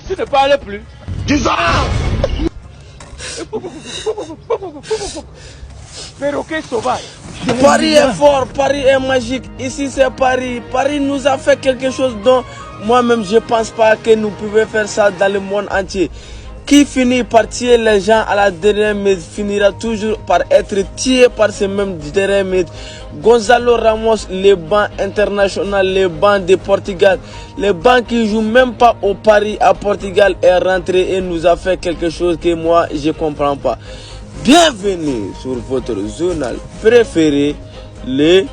Tu ne parles plus. Perroquet sauvage. Paris est fort, Paris est magique. Ici c'est Paris. Paris nous a fait quelque chose dont moi-même je pense pas que nous pouvions faire ça dans le monde entier. Qui finit par tuer les gens à la dernière minute finira toujours par être tué par ces mêmes dernières minutes. Gonzalo Ramos, les bancs internationaux, les bancs de Portugal, les bancs qui jouent même pas au Paris à Portugal est rentré et nous a fait quelque chose que moi je comprends pas. Bienvenue sur votre journal préféré, le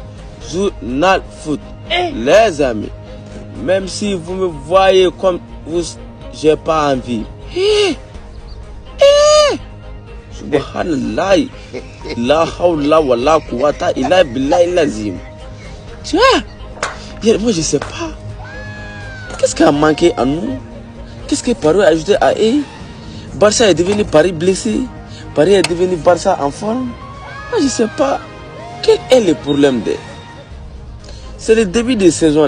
journal foot. Les amis, même si vous me voyez comme vous, j'ai pas envie. Subhanallah, la hawla wa la quwwata illa billahi lazim. Tu vois, moi je sais pas. Qu'est-ce qui a manqué à nous? Qu'est-ce que Paris a ajouté à eux? Barça est devenu Paris blessé. Paris est devenu Barça en forme. Moi je sais pas. Quel est le problème de? C'est le début de saison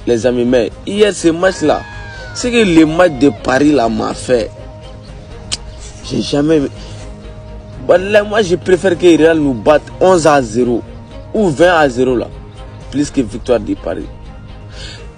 les amis. Mais hier ce match là, c'est que le match de Paris là m'a fait. J'ai jamais. Voilà, moi je préfère que Real nous batte 11-0 ou 20-0 là, plus que victoire de Paris.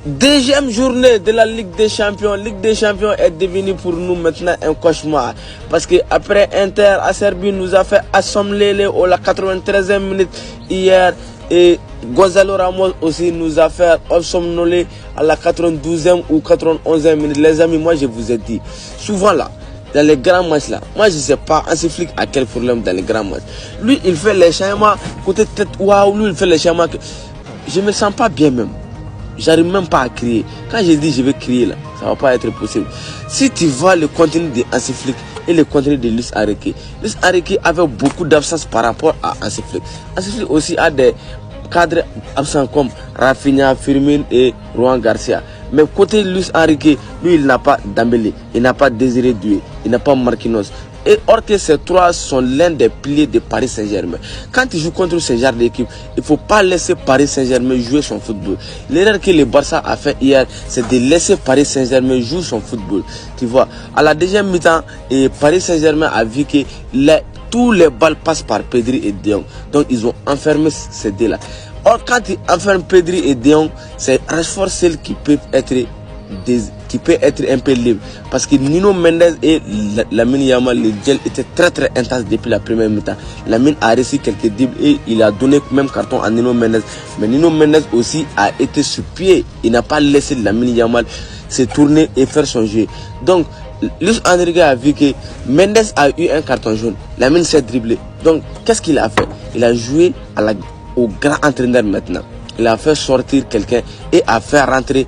Deuxième journée de la Ligue des Champions. Ligue des Champions est devenue pour nous maintenant un cauchemar. Parce que après Inter à Serbie nous a fait assembler à la 93e minute hier. Et Gonzalo Ramos aussi nous a fait somnoler à la 92e ou 91e minute. Les amis, moi je vous ai dit, souvent là, dans les grands matchs là, moi je sais pas, Hansi Flick a quel problème dans les grands matchs. Lui il fait les changements côté tête, waouh, lui il fait les changements que je me sens pas bien même. J'arrive même pas à crier. Quand je dis je vais crier là, ça va pas être possible. Si tu vois le contenu de Hansi Flick et le contenu de Luis Enrique avait beaucoup d'absence par rapport à Hansi Flick. Hansi Flick aussi a des cadres absents comme Rafinha, Firmino et Ruan Garcia. Mais côté Luis Enrique, lui il n'a pas Dembélé, il n'a pas Désiré Doué, il n'a pas Marquinhos. Et or que ces trois sont l'un des piliers de Paris Saint-Germain. Quand il joue contre ce genre d'équipe, il ne faut pas laisser Paris Saint-Germain jouer son football. L'erreur que le Barça a fait hier, c'est de laisser Paris Saint-Germain jouer son football. Tu vois, à la deuxième mi-temps, Paris Saint-Germain a vu que tous les balles passent par Pedri et De Jong. Donc ils ont enfermé ces deux là. Or quand ils enferment Pedri et De Jong, c'est Rashford seul qui peut être un peu libre. Parce que Nuno Mendes et Lamine Yamal, le duel était très très intense depuis la première mi-temps. Lamine a réussi quelques dribbles et il a donné même carton à Nuno Mendes. Mais Nuno Mendes aussi a été sur pied. Il n'a pas laissé Lamine Yamal se tourner et faire son jeu. Donc Luis Enrique a vu que Mendes a eu un carton jaune. Lamine s'est dribblé. Donc qu'est-ce qu'il a fait? Il a joué au grand entraîneur maintenant. Il a fait sortir quelqu'un et a fait rentrer.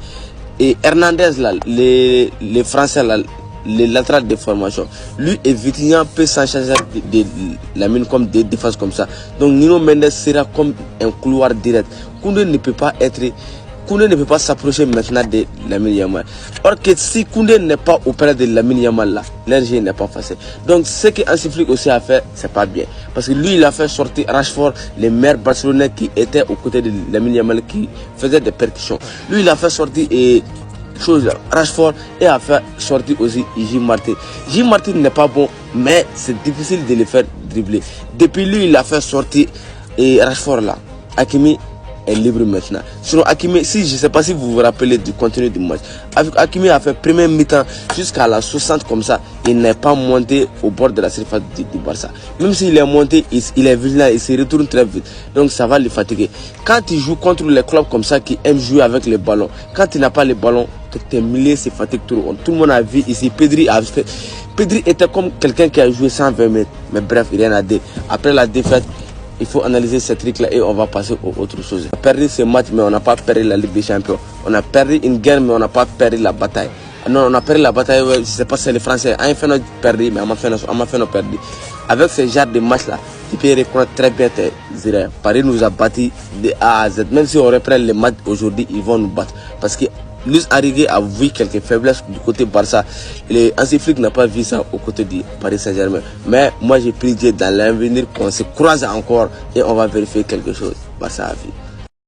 Et Hernandez là, les Français là, les latérales de formation, lui et Vitinha peut s'en charger de la mine comme des défenses comme ça. Donc Nuno Mendes sera comme un couloir direct. Koundé ne peut pas s'approcher maintenant de Lamine Yamal. Or que si Koundé n'est pas auprès de Lamine Yamal là, leur jeu n'est pas facile. Donc ce que Hansi Flick aussi a fait, c'est pas bien. Parce que lui il a fait sortir Rashford, les meilleurs Barcelonais qui étaient aux côtés de Lamine Yamal qui faisaient des percussions. Lui il a fait sortir Rashford et a fait sortir aussi J. Martin. J. Martin n'est pas bon, mais c'est difficile de le faire dribbler. Depuis lui il a fait sortir Rashford là. Hakimi est libre maintenant. Sinon Hakimi, si je sais pas si vous vous rappelez du contenu du match, Hakimi a fait première mi-temps jusqu'à la 60 comme ça, il n'est pas monté au bord de la surface du Barça. Même s'il est monté, il est vigilant, il se retourne très vite. Donc ça va le fatiguer. Quand il joue contre les clubs comme ça qui aiment jouer avec les ballons, quand il n'a pas les ballons, tes milieux se fatiguent trop. Tout le monde a vu ici, Pedri était comme quelqu'un qui a joué 120 mètres. Mais bref, il n'y a rien à dire. Après la défaite, il faut analyser ces trucs-là et on va passer aux autres choses. On a perdu ce match, mais on n'a pas perdu la Ligue des Champions. On a perdu une guerre, mais on n'a pas perdu la bataille. Non, on a perdu la bataille, je ne sais pas si c'est les Français. On a fait notre perdu, mais on a fait notre perdu. Avec ce genre de match-là, tu peux reconnaître très bien tes erreurs. Paris nous a battu de A à Z. Même si on reprend les matchs aujourd'hui, ils vont nous battre. Parce que Luis Enrique a vu quelques faiblesses du côté Barça. Hansi Flick n'a pas vu ça au côté du Paris Saint-Germain. Mais moi j'ai pris Dieu dans l'avenir qu'on se croise encore et on va vérifier quelque chose. Barça a vu.